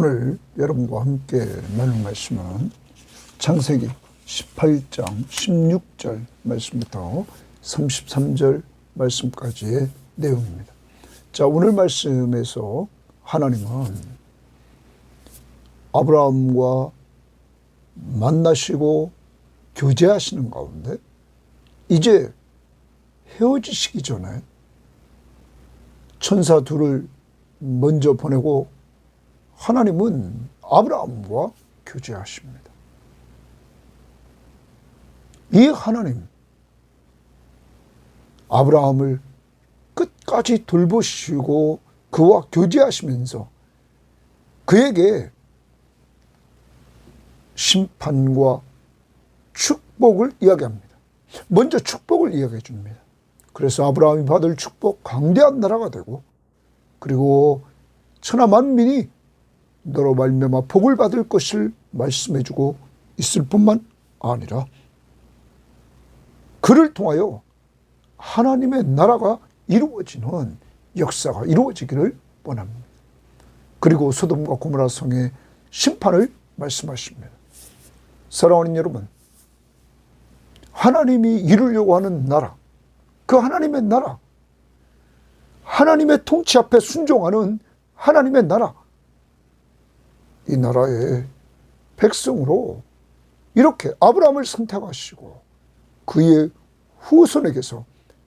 오늘 여러분과 함께 나눌 말씀은 창세기 18장 16절 말씀부터 33절 말씀까지의 내용입니다. 자, 오늘 말씀에서 하나님은 아브라함과 만나시고 교제하시는 가운데 이제 헤어지시기 전에 천사 둘을 먼저 보내고 하나님은 아브라함과 교제하십니다. 이 하나님, 아브라함을 끝까지 돌보시고 그와 교제하시면서 그에게 심판과 축복을 이야기합니다. 먼저 축복을 이야기해 줍니다. 그래서 아브라함이 받을 축복, 강대한 나라가 되고, 그리고 천하 만민이 너로 말미암아 복을 받을 것을 말씀해 주고 있을 뿐만 아니라 그를 통하여 하나님의 나라가 이루어지는 역사가 이루어지기를 원합니다. 그리고 소돔과 고모라 성의 심판을 말씀하십니다. 사랑하는 여러분, 하나님이 이루려고 하는 나라, 그 하나님의 나라, 하나님의 통치 앞에 순종하는 하나님의 나라, 이 나라의 백성으로 이렇게 아브라함을 선택하시고 그의 후손에게서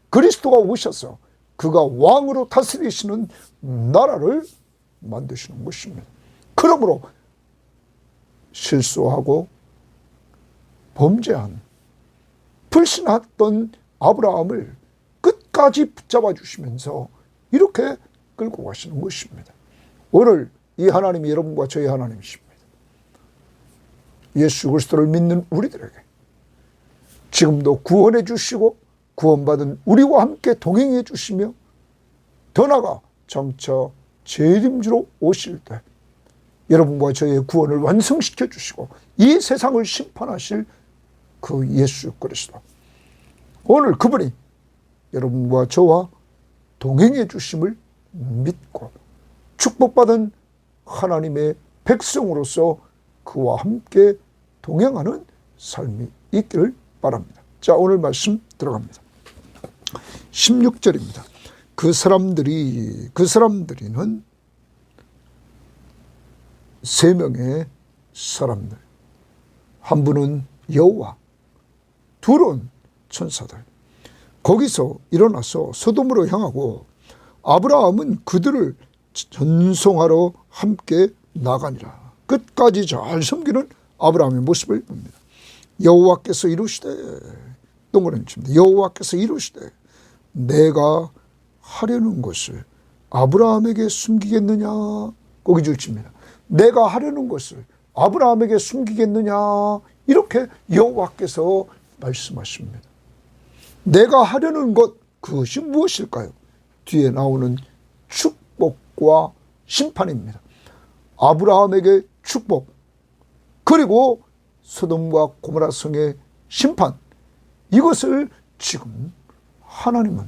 그리스도가 오셔서 그가 왕으로 다스리시는 나라를 만드시는 것입니다. 그러므로 실수하고 범죄한 불신했던 아브라함을 끝까지 붙잡아 주시면서 이렇게 끌고 가시는 것입니다. 오늘 이 하나님이 여러분과 저희 하나님이십니다. 예수 그리스도를 믿는 우리들에게 지금도 구원해 주시고 구원받은 우리와 함께 동행해 주시며 더 나아가 장차 재림주로 오실 때 여러분과 저희의 구원을 완성시켜 주시고 이 세상을 심판하실 그 예수 그리스도, 오늘 그분이 여러분과 저와 동행해 주심을 믿고 축복받은 하나님의 백성으로서 그와 함께 동행하는 삶이 있기를 바랍니다. 자, 오늘 말씀 들어갑니다. 16절입니다. 그 사람들이는 세 명의 사람들, 한 분은 여호와, 둘은 천사들. 거기서 일어나서 소돔으로 향하고 아브라함은 그들을 전송하러 함께 나가니라. 끝까지 잘 섬기는 아브라함의 모습을 봅니다. 여호와께서 이루시되, 동그라미 칩니다. 여호와께서 이루시되 내가 하려는 것을 아브라함에게 숨기겠느냐. 고기줄 칩니다. 내가 하려는 것을 아브라함에게 숨기겠느냐. 이렇게 여호와께서 말씀하십니다. 내가 하려는 것, 그것이 무엇일까요? 뒤에 나오는 축복과 심판입니다. 아브라함에게 축복, 그리고 소돔과 고모라 성의 심판, 이것을 지금 하나님은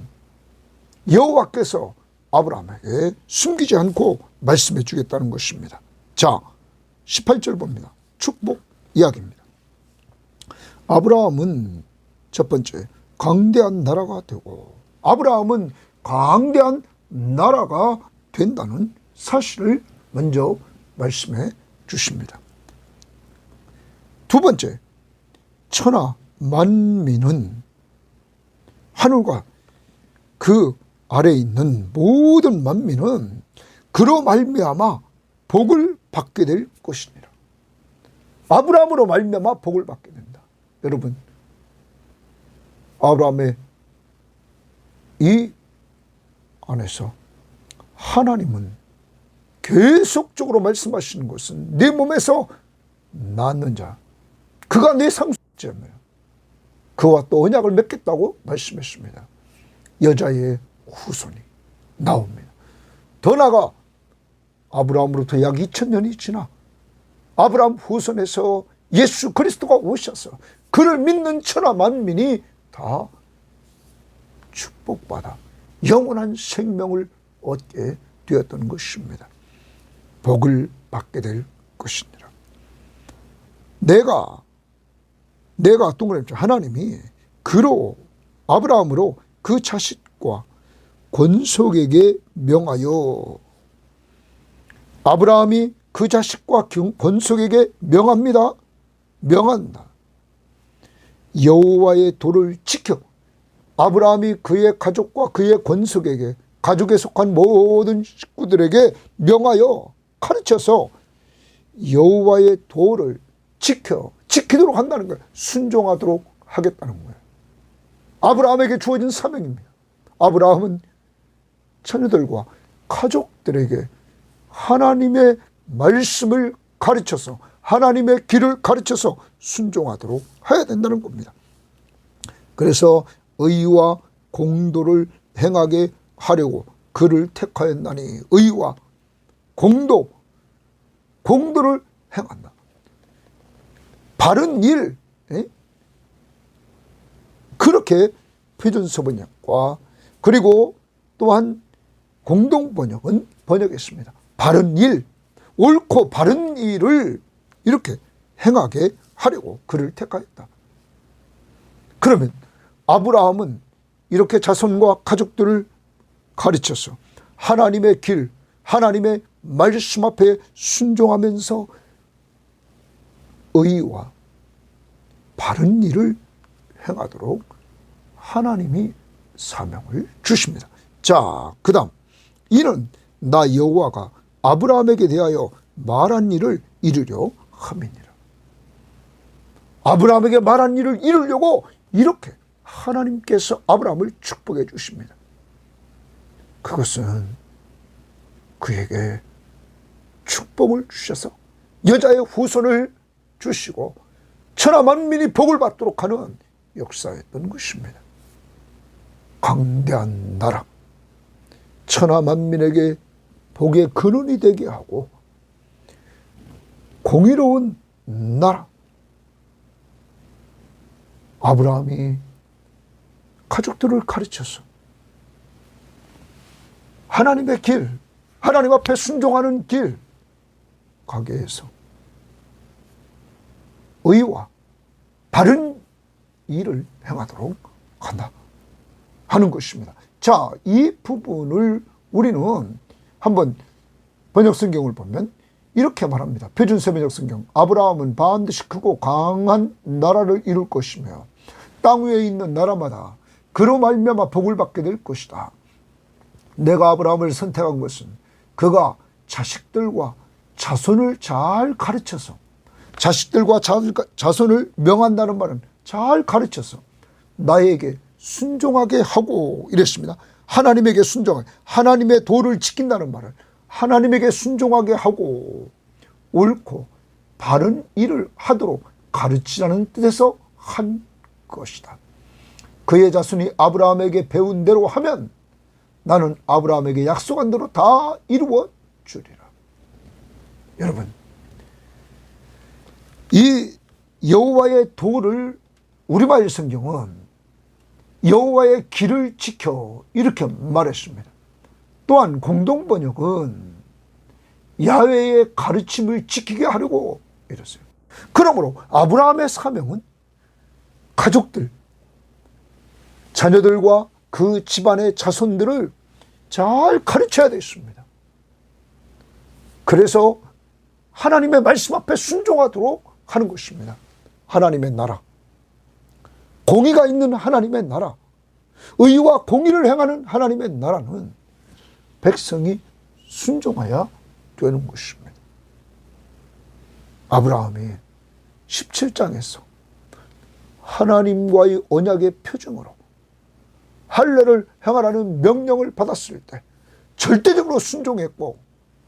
여호와께서 아브라함에게 숨기지 않고 말씀해 주겠다는 것입니다. 자, 18절 봅니다. 축복 이야기입니다. 아브라함은 첫 번째 강대한 나라가 되고, 아브라함은 강대한 나라가 된다는 사실을 먼저 말씀해 주십니다. 두 번째, 천하 만민은, 하늘과 그 아래에 있는 모든 만민은 그로 말미암아 복을 받게 될 것이니라. 아브라함으로 말미암아 복을 받게 된다. 여러분, 아브라함의 이 안에서 하나님은 계속적으로 말씀하시는 것은 네 몸에서 낳는 자, 그가 내 상속자며 그와 또 언약을 맺겠다고 말씀했습니다. 여자의 후손이 나옵니다. 더 나아가 아브라함으로부터 약 2000년이 지나 아브라함 후손에서 예수 그리스도가 오셔서 그를 믿는 천하 만민이 다 축복받아 영원한 생명을 얻게 되었던 것입니다. 복을 받게 될 것이니라. 내가 동그라미 하나님이 그로 아브라함으로 그 자식과 권속에게 명하여, 아브라함이 그 자식과 권속에게 명한다. 여호와의 도를 지켜, 아브라함이 그의 가족과 그의 권속에게, 가족에 속한 모든 식구들에게 명하여 가르쳐서 여호와의 도를 지키도록 한다는 거예요. 순종하도록 하겠다는 거예요. 아브라함에게 주어진 사명입니다. 아브라함은 자녀들과 가족들에게 하나님의 말씀을 가르쳐서, 하나님의 길을 가르쳐서 순종하도록 해야 된다는 겁니다. 그래서 의와 공도를 행하게 하려고 그를 택하였나니, 의와 공도를 행한다. 바른 일, 그렇게 표준서번역과 그리고 또한 공동번역은 번역했습니다. 바른 일, 옳고 바른 일을 이렇게 행하게 하려고 그를 택하였다. 그러면 아브라함은 이렇게 자손과 가족들을 가르쳐서 하나님의 길, 하나님의 말씀 앞에 순종하면서 의와 바른 일을 행하도록 하나님이 사명을 주십니다. 자, 그 다음, 이는 나 여호와가 아브라함에게 대하여 말한 일을 이루려 함이니라. 아브라함에게 말한 일을 이루려고 이렇게 하나님께서 아브라함을 축복해 주십니다. 그것은 그에게 축복을 주셔서 여자의 후손을 주시고 천하 만민이 복을 받도록 하는 역사였던 것입니다. 강대한 나라, 천하 만민에게 복의 근원이 되게 하고 공의로운 나라, 아브라함이 가족들을 가르쳐서 하나님의 길, 하나님 앞에 순종하는 길 가게 해서 의와 바른 일을 행하도록 한다 하는 것입니다. 자, 이 부분을 우리는 한번 번역성경을 보면 이렇게 말합니다. 표준세번역성경, 아브라함은 반드시 크고 강한 나라를 이룰 것이며 땅 위에 있는 나라마다 그로 말미암아 복을 받게 될 것이다. 내가 아브라함을 선택한 것은 그가 자식들과 자손을 잘 가르쳐서, 자식들과 자손을 명한다는 말은 잘 가르쳐서 나에게 순종하게 하고 이랬습니다. 하나님에게 순종하게, 하나님의 도를 지킨다는 말은 하나님에게 순종하게 하고 옳고 바른 일을 하도록 가르치자는 뜻에서 한 것이다. 그의 자손이 아브라함에게 배운 대로 하면 나는 아브라함에게 약속한 대로 다 이루어 주리라. 여러분, 이 여호와의 도를 우리말 성경은 여호와의 길을 지켜 이렇게 말했습니다. 또한 공동번역은 야훼의 가르침을 지키게 하려고 이랬어요. 그러므로 아브라함의 사명은 가족들, 자녀들과 그 집안의 자손들을 잘 가르쳐야 되겠습니다. 그래서 하나님의 말씀 앞에 순종하도록 하는 것입니다. 하나님의 나라, 공의가 있는 하나님의 나라, 의와 공의를 행하는 하나님의 나라는 백성이 순종해야 되는 것입니다. 아브라함이 17장에서 하나님과의 언약의 표징으로 할례를 행하라는 명령을 받았을 때 절대적으로 순종했고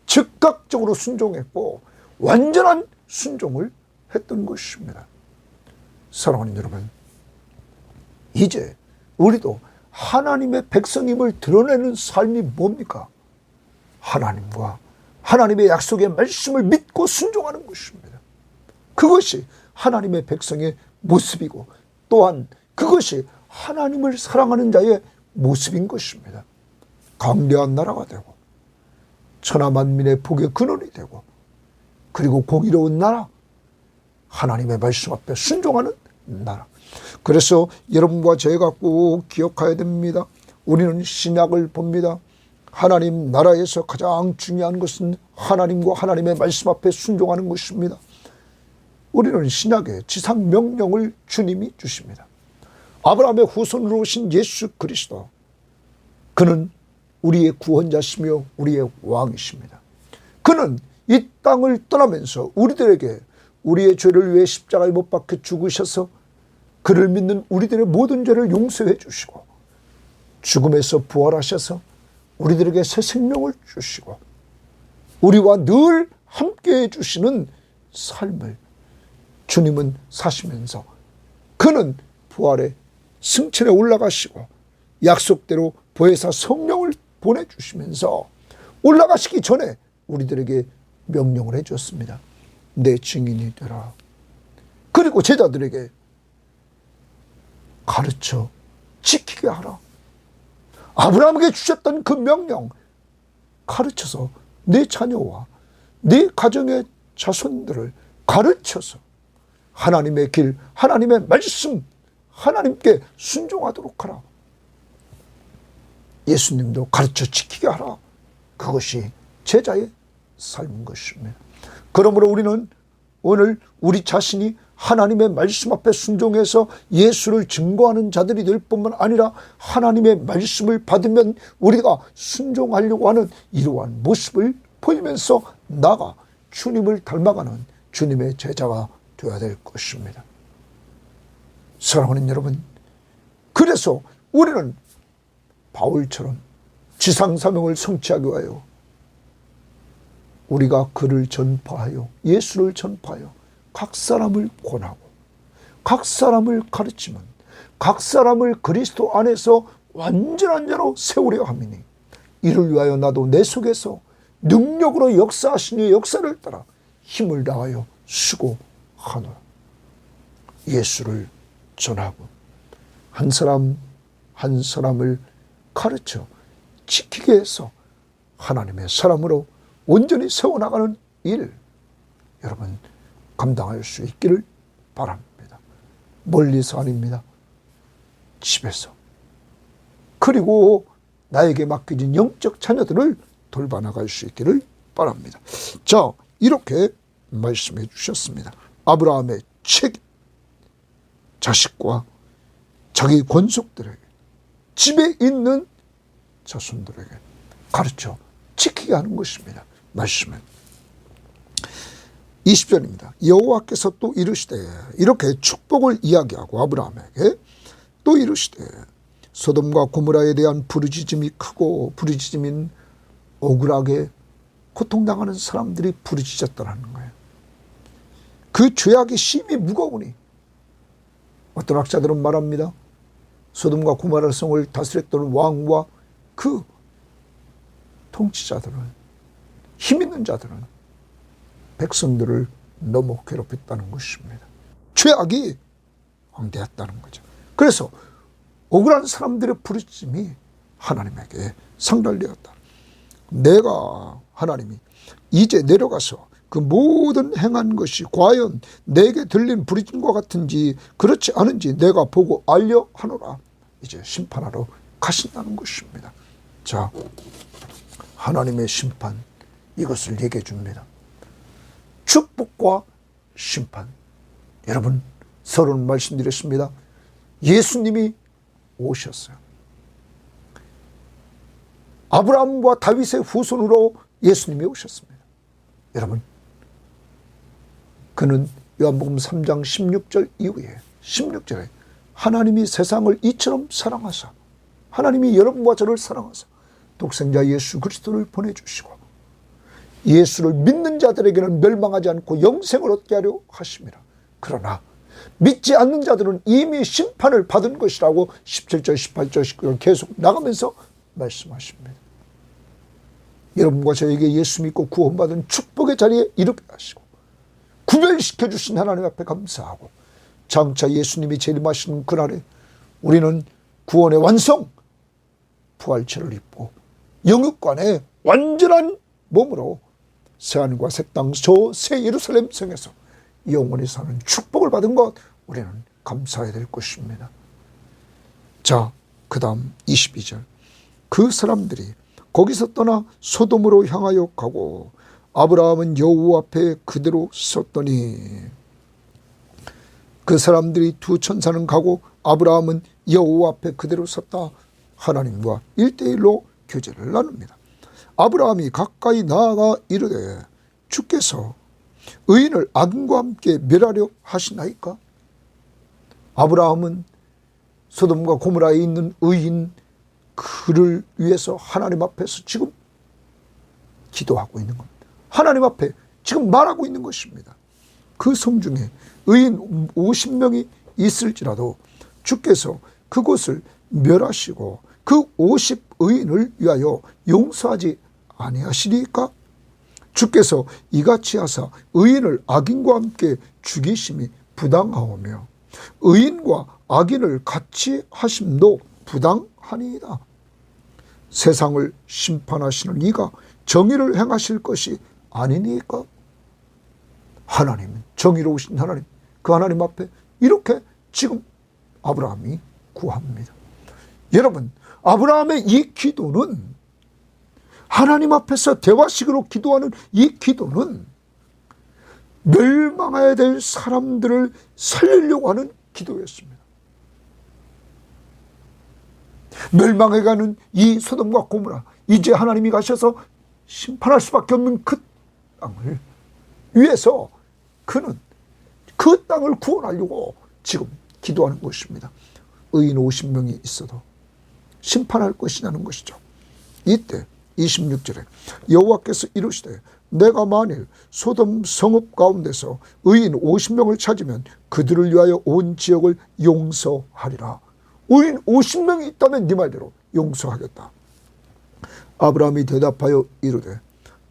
즉각적으로 순종했고 완전한 순종을 했던 것입니다. 사랑하는 여러분, 이제 우리도 하나님의 백성임을 드러내는 삶이 뭡니까? 하나님과 하나님의 약속의 말씀을 믿고 순종하는 것입니다. 그것이 하나님의 백성의 모습이고 또한 그것이 하나님을 사랑하는 자의 모습인 것입니다. 강대한 나라가 되고 천하 만민의 복의 근원이 되고, 그리고 공의로운 나라, 하나님의 말씀 앞에 순종하는 나라. 그래서 여러분과 제가 꼭 기억해야 됩니다. 우리는 신약을 봅니다. 하나님 나라에서 가장 중요한 것은 하나님과 하나님의 말씀 앞에 순종하는 것입니다. 우리는 신약의 지상 명령을 주님이 주십니다. 아브라함의 후손으로 오신 예수 그리스도, 그는 우리의 구원자시며 우리의 왕이십니다. 그는 이 땅을 떠나면서 우리들에게 우리의 죄를 위해 십자가에 못 박혀 죽으셔서 그를 믿는 우리들의 모든 죄를 용서해 주시고, 죽음에서 부활하셔서 우리들에게 새 생명을 주시고, 우리와 늘 함께해 주시는 삶을 주님은 사시면서, 그는 부활의 승천에 올라가시고 약속대로 보혜사 성령을 보내주시면서 올라가시기 전에 우리들에게 명령을 해줬습니다. 내 증인이 되라. 그리고 제자들에게 가르쳐 지키게 하라. 아브라함에게 주셨던 그 명령 가르쳐서 내 자녀와 내 가정의 자손들을 가르쳐서 하나님의 길, 하나님의 말씀, 하나님께 순종하도록 하라. 예수님도 가르쳐 지키게 하라. 그것이 제자의 삶인 것입니다. 그러므로 우리는 오늘 우리 자신이 하나님의 말씀 앞에 순종해서 예수를 증거하는 자들이 될 뿐만 아니라, 하나님의 말씀을 받으면 우리가 순종하려고 하는 이러한 모습을 보이면서 나가 주님을 닮아가는 주님의 제자가 되어야 될 것입니다. 사랑하는 여러분, 그래서 우리는 바울처럼 지상사명을 성취하기 위하여 우리가 그를 전파하여, 예수를 전파하여 각 사람을 권하고 각 사람을 가르치면 각 사람을 그리스도 안에서 완전한 자로 세우려 함이니, 이를 위하여 나도 내 속에서 능력으로 역사하시니 역사를 따라 힘을 다하여 수고하노라. 예수를 전하고 한 사람 한 사람을 가르쳐 지키게 해서 하나님의 사람으로 온전히 세워나가는 일, 여러분 감당할 수 있기를 바랍니다. 멀리서 아닙니다. 집에서. 그리고 나에게 맡겨진 영적 자녀들을 돌봐나갈 수 있기를 바랍니다. 자, 이렇게 말씀해 주셨습니다. 아브라함의 책임, 자식과 자기 권속들에게, 집에 있는 자손들에게 가르쳐 지키게 하는 것입니다. 말씀은 20절입니다. 여호와께서 또 이르시되, 이렇게 축복을 이야기하고 아브라함에게 또 이르시되, 소돔과 고모라에 대한 부르짖음이 크고 부르짖음인 억울하게 고통당하는 사람들이 부르짖었다는 거예요. 그 죄악이 심히 무거우니, 어떤 학자들은 말합니다. 소돔과 고모라 성을 다스렸던 왕과 그 통치자들은, 힘 있는 자들은 백성들을 너무 괴롭혔다는 것입니다. 죄악이 왕대했다는 거죠. 그래서 억울한 사람들의 부르짖음이 하나님에게 상달되었다. 내가, 하나님이 이제 내려가서 그 모든 행한 것이 과연 내게 들린 부르짖음과 같은지 그렇지 않은지 내가 보고 알려 하노라. 이제 심판하러 가신다는 것입니다. 자, 하나님의 심판, 이것을 얘기해 줍니다. 축복과 심판. 여러분, 서론 말씀드렸습니다. 예수님이 오셨어요. 아브라함과 다윗의 후손으로 예수님이 오셨습니다. 여러분, 그는 요한복음 3장 16절 이후에 16절에 하나님이 세상을 이처럼 사랑하사, 하나님이 여러분과 저를 사랑하사 독생자 예수 그리스도를 보내주시고 예수를 믿는 자들에게는 멸망하지 않고 영생을 얻게 하려 하심이라. 그러나 믿지 않는 자들은 이미 심판을 받은 것이라고 17절, 18절, 19절 계속 나가면서 말씀하십니다. 여러분과 저에게 예수 믿고 구원받은 축복의 자리에 이르게 하시고 구별시켜 주신 하나님 앞에 감사하고, 장차 예수님이 재림하시는 그날에 우리는 구원의 완성, 부활체를 입고 영육간에 완전한 몸으로 새하늘과 새 땅, 저 새 예루살렘 성에서 영원히 사는 축복을 받은 것, 우리는 감사해야 될 것입니다. 자, 그 다음 22절. 그 사람들이 거기서 떠나 소돔으로 향하여 가고 아브라함은 여호와 앞에 그대로 섰더니, 그 사람들이 두 천사는 가고 아브라함은 여호와 앞에 그대로 섰다. 하나님과 1대1로 교제를 나눕니다. 아브라함이 가까이 나아가 이르되, 주께서 의인을 악인과 함께 멸하려 하시나이까? 아브라함은 소돔과 고모라에 있는 의인, 그를 위해서 하나님 앞에서 지금 기도하고 있는 겁니다. 하나님 앞에 지금 말하고 있는 것입니다. 그 성 중에 의인 50명이 있을지라도 주께서 그곳을 멸하시고 그 50의인을 위하여 용서하지 아니하시리까? 주께서 이같이 하사 의인을 악인과 함께 죽이심이 부당하오며 의인과 악인을 같이 하심도 부당하니이다. 세상을 심판하시는 이가 정의를 행하실 것이 아니니까? 하나님은 정의로우신 하나님, 그 하나님 앞에 이렇게 지금 아브라함이 구합니다. 여러분, 아브라함의 이 기도는, 하나님 앞에서 대화식으로 기도하는 이 기도는 멸망해야 될 사람들을 살리려고 하는 기도였습니다. 멸망해가는 이 소돔과 고모라, 이제 하나님이 가셔서 심판할 수밖에 없는 그 땅을 위해서 그는 그 땅을 구원하려고 지금 기도하는 것입니다. 의인 50명이 있어도 심판할 것이냐는 것이죠. 이때 26절에 여호와께서 이르시되, 내가 만일 소돔 성읍 가운데서 의인 50명을 찾으면 그들을 위하여 온 지역을 용서하리라. 의인 50명이 있다면 네 말대로 용서하겠다. 아브라함이 대답하여 이르되,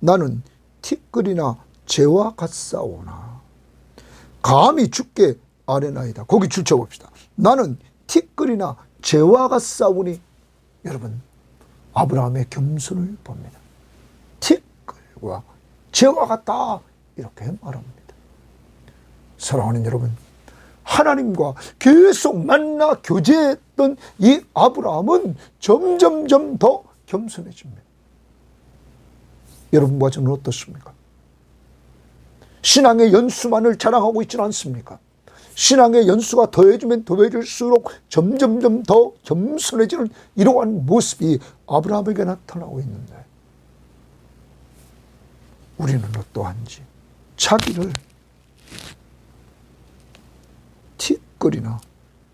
나는 티끌이나 재와 같사오나 감히 주께 아뢰나이다. 거기 줄쳐봅시다. 나는 티끌이나 재와 같사오니, 여러분, 아브라함의 겸손을 봅니다. 티끌과 재와 같다, 이렇게 말합니다. 사랑하는 여러분, 하나님과 계속 만나 교제했던 이 아브라함은 점점점 더 겸손해집니다. 여러분과 저는 어떻습니까? 신앙의 연수만을 자랑하고 있지는 않습니까? 신앙의 연수가 더해지면 더해질수록 점점점 더 겸손해지는 이러한 모습이 아브라함에게 나타나고 있는데, 우리는 어떠한지 자기를 티끌이나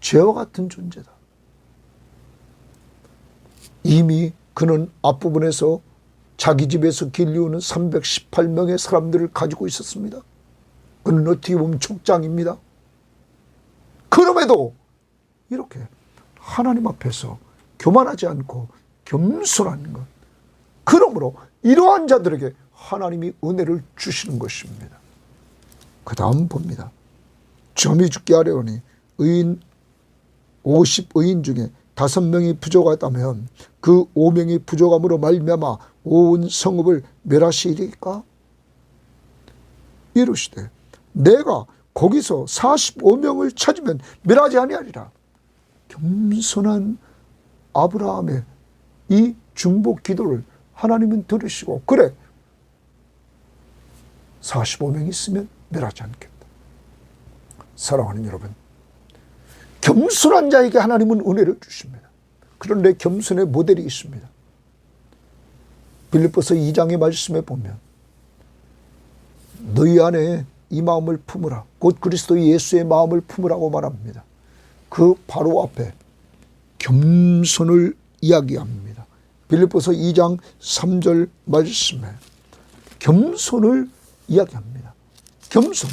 죄와 같은 존재다. 이미 그는 앞부분에서 자기 집에서 길리우는 318명의 사람들을 가지고 있었습니다. 그는 어떻게 보면 족장입니다. 그럼에도 이렇게 하나님 앞에서 교만하지 않고 겸손한 것, 그러므로 이러한 자들에게 하나님이 은혜를 주시는 것입니다. 그 다음 봅니다. 점이 죽게 하려니 의인 50의인 중에 5명이 부족하다면 그 5명이 부족함으로 말미암아 온 성읍을 멸하시리까? 이르시되, 내가 거기서 45명을 찾으면 멸하지 아니하리라. 겸손한 아브라함의 이 중복 기도를 하나님은 들으시고, 그래, 45명이 있으면 멸하지 않겠다. 사랑하는 여러분, 겸손한 자에게 하나님은 은혜를 주십니다. 그런데 겸손의 모델이 있습니다. 빌립보서 2장의 말씀에 보면, 너희 안에 이 마음을 품으라, 곧 그리스도 예수의 마음을 품으라고 말합니다. 그 바로 앞에 겸손을 이야기합니다. 빌립보서 2장 3절 말씀에 겸손을 이야기합니다. 겸손,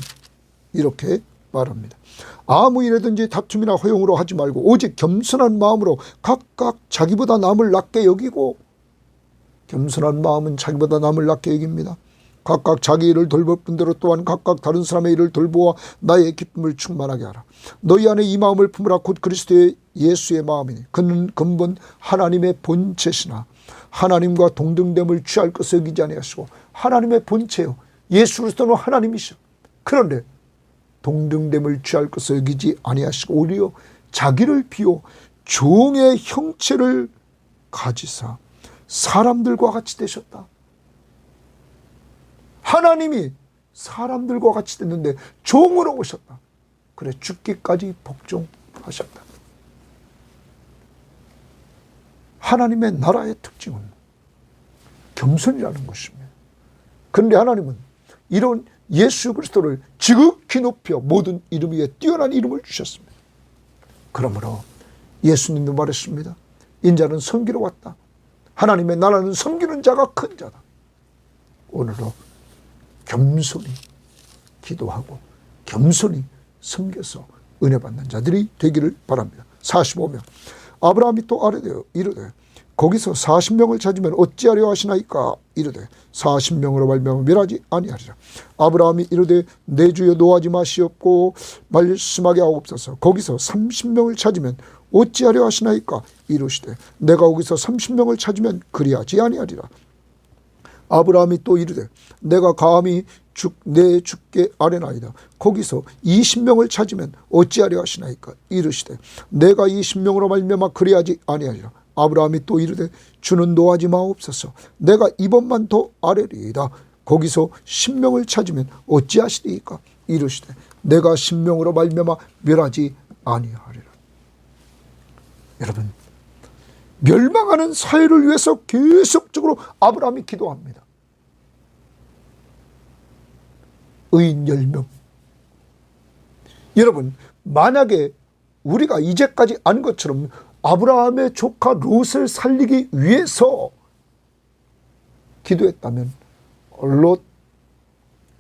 이렇게 말합니다. 아무 일에든지 다툼이나 허용으로 하지 말고 오직 겸손한 마음으로 각각 자기보다 남을 낮게 여기고, 겸손한 마음은 자기보다 남을 낮게 여깁니다. 각각 자기 일을 돌볼 뿐더러 또한 각각 다른 사람의 일을 돌보아 나의 기쁨을 충만하게 하라. 너희 안에 이 마음을 품으라, 곧 그리스도의 예수의 마음이니 그는 근본 하나님의 본체시나 하나님과 동등됨을 취할 것을 여기지 아니하시고 하나님의 본체요 예수 그리스도는 하나님이시오. 그런데 동등됨을 취할 것을 여기지 아니하시고 오히려 자기를 비워 종의 형체를 가지사 사람들과 같이 되셨다. 하나님이 사람들과 같이 됐는데 종으로 오셨다. 그래 죽기까지 복종하셨다. 하나님의 나라의 특징은 겸손이라는 것입니다. 그런데 하나님은 이런 예수 그리스도를 지극히 높여 모든 이름 위에 뛰어난 이름을 주셨습니다. 그러므로 예수님도 말했습니다. 인자는 섬기러 왔다. 하나님의 나라는 섬기는 자가 큰 자다. 오늘도 겸손히 기도하고 겸손히 섬겨서 은혜 받는 자들이 되기를 바랍니다. 45명. 아브라함이 또 아뢰되 이르되 거기서 40명을 찾으면 어찌하려 하시나이까 이르되 40명으로 말미암아 멸하지 아니하리라. 아브라함이 이르되 내 주여 노하지 마시옵고 말씀하게 하옵소서. 거기서 30명을 찾으면 어찌하려 하시나이까 이르시되 내가 거기서 30명을 찾으면 그리하지 아니하리라. 아브라함이 또 이르되 내가 감히 내 주께 아뢰나이다. 거기서 20명을 찾으면 어찌하려 하시나이까 이르시되 내가 20명으로 말미암아 그리하지 아니하리라. 아브라함이 또 이르되 주는 노하지 마옵소서. 내가 이번만 더 아뢰리이다. 거기서 10명을 찾으면 어찌하시리이까 이르시되 내가 10명으로 말미암아 멸하지 아니하리라. 여러분, 멸망하는 사회를 위해서 계속적으로 아브라함이 기도합니다. 의인 10명. 여러분, 만약에 우리가 이제까지 안 것처럼 아브라함의 조카 롯을 살리기 위해서 기도했다면 롯,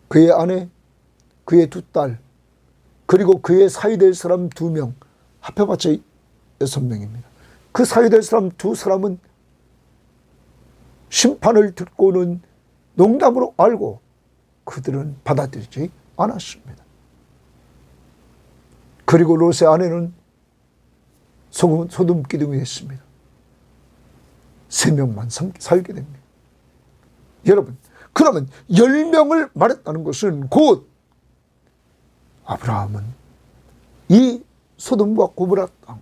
그의 아내, 그의 두 딸, 그리고 그의 사위될 사람 2명, 합해봤자 6명입니다. 그 사위될 사람 2사람은 심판을 듣고는 농담으로 알고 그들은 받아들이지 않았습니다. 그리고 롯의 아내는 소돔 기둥이 했습니다. 3명만 살게 됩니다. 여러분, 그러면 10명을 말했다는 것은 곧 아브라함은 이 소돔과 고모라 땅을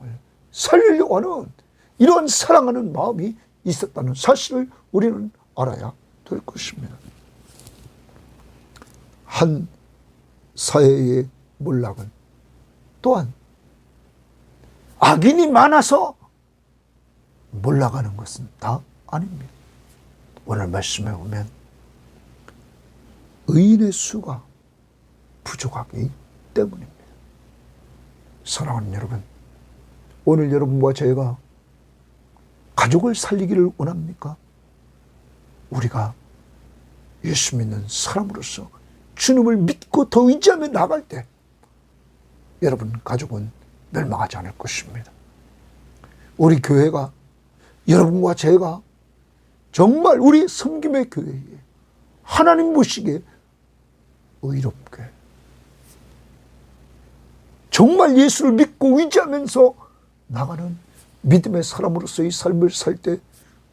살리려고 하는 이런 사랑하는 마음이 있었다는 사실을 우리는 알아야 될 것입니다. 한 사회의 몰락은 또한 악인이 많아서 몰락하는 것은 다 아닙니다. 오늘 말씀에 보면 의인의 수가 부족하기 때문입니다. 사랑하는 여러분, 오늘 여러분과 저희가 가족을 살리기를 원합니까? 우리가 예수 믿는 사람으로서 주님을 믿고 더 의지하며 나갈 때 여러분 가족은 멸망하지 않을 것입니다. 우리 교회가 여러분과 제가 정말 우리 섬김의 교회에 하나님 보시기에 의롭게 정말 예수를 믿고 의지하면서 나가는 믿음의 사람으로서의 삶을 살 때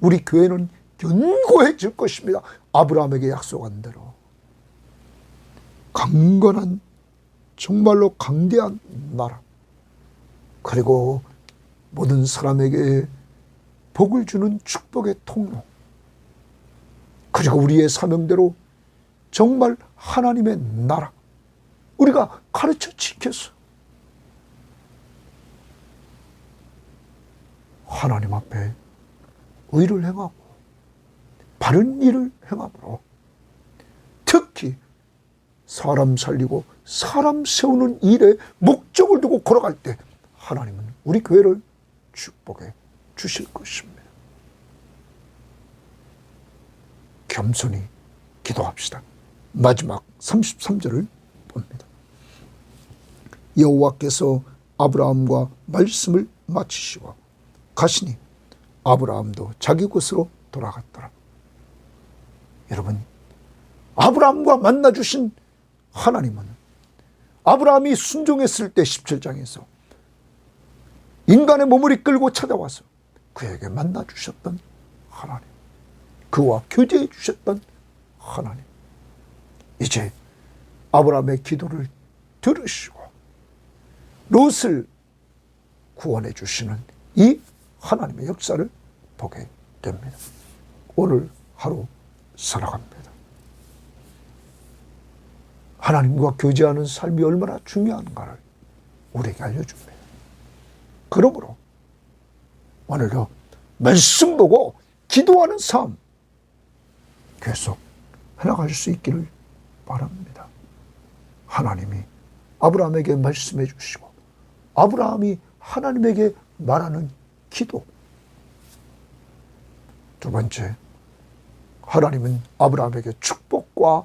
우리 교회는 견고해질 것입니다. 아브라함에게 약속한 대로 강건한 정말로 강대한 나라, 그리고 모든 사람에게 복을 주는 축복의 통로, 그리고 우리의 사명대로 정말 하나님의 나라 우리가 가르쳐 지켜서 하나님 앞에 의를 행하고 바른 일을 행함으로 특히 사람 살리고 사람 세우는 일에 목적을 두고 걸어갈 때 하나님은 우리 교회를 축복해 주실 것입니다. 겸손히 기도합시다. 마지막 33절을 봅니다. 여호와께서 아브라함과 말씀을 마치시고 가시니 아브라함도 자기 곳으로 돌아갔더라. 여러분, 아브라함과 만나주신 하나님은 아브라함이 순종했을 때 17장에서 인간의 몸을 이끌고 찾아와서 그에게 만나주셨던 하나님, 그와 교제해 주셨던 하나님, 이제 아브라함의 기도를 들으시고 롯을 구원해 주시는 이 하나님의 역사를 보게 됩니다. 오늘 하루 살아갑니다. 하나님과 교제하는 삶이 얼마나 중요한가를 우리에게 알려줍니다. 그러므로 오늘도 말씀 보고 기도하는 삶 계속 해나갈 수 있기를 바랍니다. 하나님이 아브라함에게 말씀해 주시고 아브라함이 하나님에게 말하는 기도. 두 번째, 하나님은 아브라함에게 축복과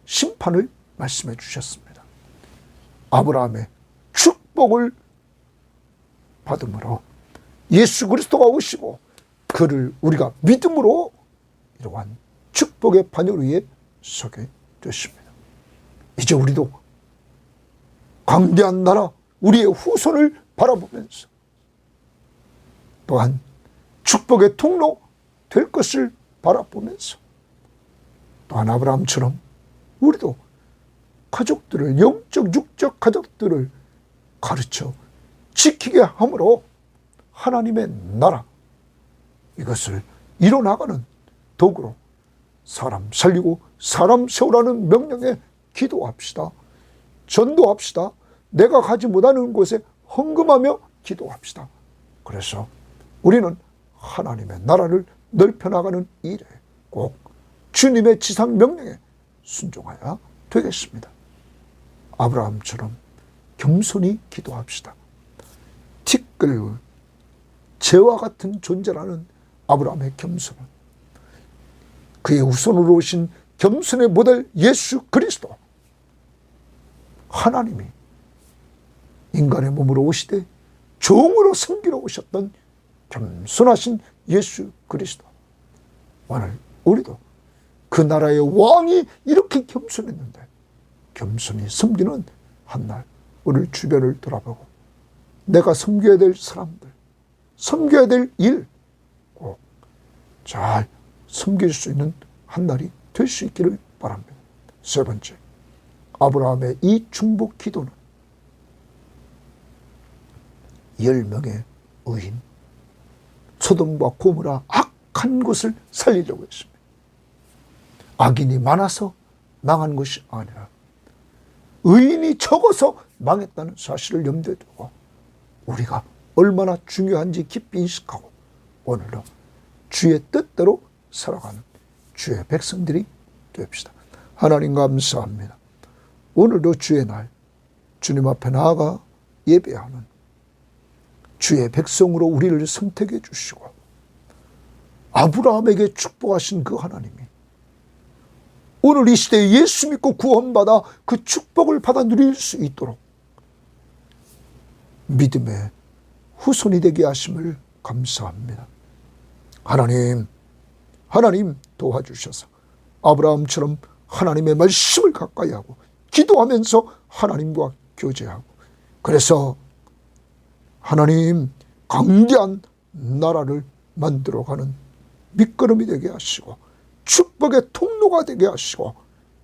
심판을 말씀해 주셨습니다. 아브라함의 축복을 받음으로 예수 그리스도가 오시고 그를 우리가 믿음으로 이러한 축복의 반열 위에 서게 되십니다. 이제 우리도 광대한 나라 우리의 후손을 바라보면서 또한 축복의 통로 될 것을 바라보면서 또한 아브라함처럼 우리도 가족들을, 영적 육적 가족들을 가르쳐 지키게 함으로 하나님의 나라 이것을 이뤄나가는 도구로 사람 살리고 사람 세우라는 명령에 기도합시다. 전도합시다. 내가 가지 못하는 곳에 헌금하며 기도합시다. 그래서 우리는 하나님의 나라를 넓혀나가는 일에 꼭 주님의 지상 명령에 순종하여야 되겠습니다. 아브라함처럼 겸손히 기도합시다. 티끌 재와 같은 존재라는 아브라함의 겸손은 그의 후손으로 오신 겸손의 모델 예수 그리스도 하나님이 인간의 몸으로 오시되 종으로 섬기러 오셨던 겸손하신 예수 그리스도. 오늘 우리도 그 나라의 왕이 이렇게 겸손했는데 겸손히 섬기는 한날 우리 주변을 돌아보고 내가 섬겨야 될 사람들, 섬겨야 될 일 꼭 잘 섬길 수 있는 한날이 될 수 있기를 바랍니다. 세 번째, 아브라함의 이 중복 기도는 10명의 의인, 소돔과 고모라 악한 곳을 살리려고 했습니다. 악인이 많아서 망한 것이 아니라 의인이 적어서 망했다는 사실을 염두에 두고 우리가 얼마나 중요한지 깊이 인식하고 오늘도 주의 뜻대로 살아가는 주의 백성들이 됩시다. 하나님 감사합니다. 오늘도 주의 날 주님 앞에 나아가 예배하는 주의 백성으로 우리를 선택해 주시고 아브라함에게 축복하신 그 하나님이 오늘 이 시대에 예수 믿고 구원받아 그 축복을 받아 누릴 수 있도록 믿음의 후손이 되게 하심을 감사합니다. 하나님 도와주셔서 아브라함처럼 하나님의 말씀을 가까이 하고 기도하면서 하나님과 교제하고 그래서 하나님 강대한 나라를 만들어가는 밑거름이 되게 하시고 축복의 통로가 되게 하시고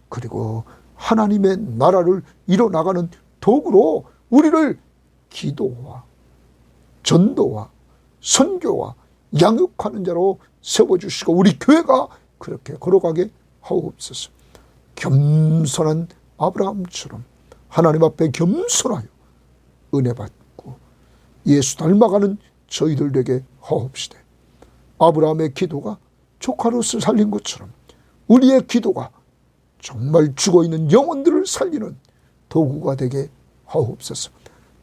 그리고 하나님의 나라를 이뤄나가는 도구로 우리를 기도와 전도와 선교와 양육하는 자로 세워주시고 우리 교회가 그렇게 걸어가게 하옵소서. 겸손한 아브라함처럼 하나님 앞에 겸손하여 은혜 받고 예수 닮아가는 저희들 되게 하옵시되 아브라함의 기도가 조카 롯을 살린 것처럼 우리의 기도가 정말 죽어있는 영혼들을 살리는 도구가 되게 하옵소서.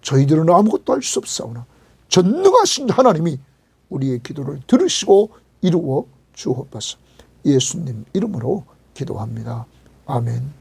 저희들은 아무것도 할 수 없사오나 전능하신 하나님이 우리의 기도를 들으시고 이루어 주옵소서. 예수님 이름으로 기도합니다. 아멘.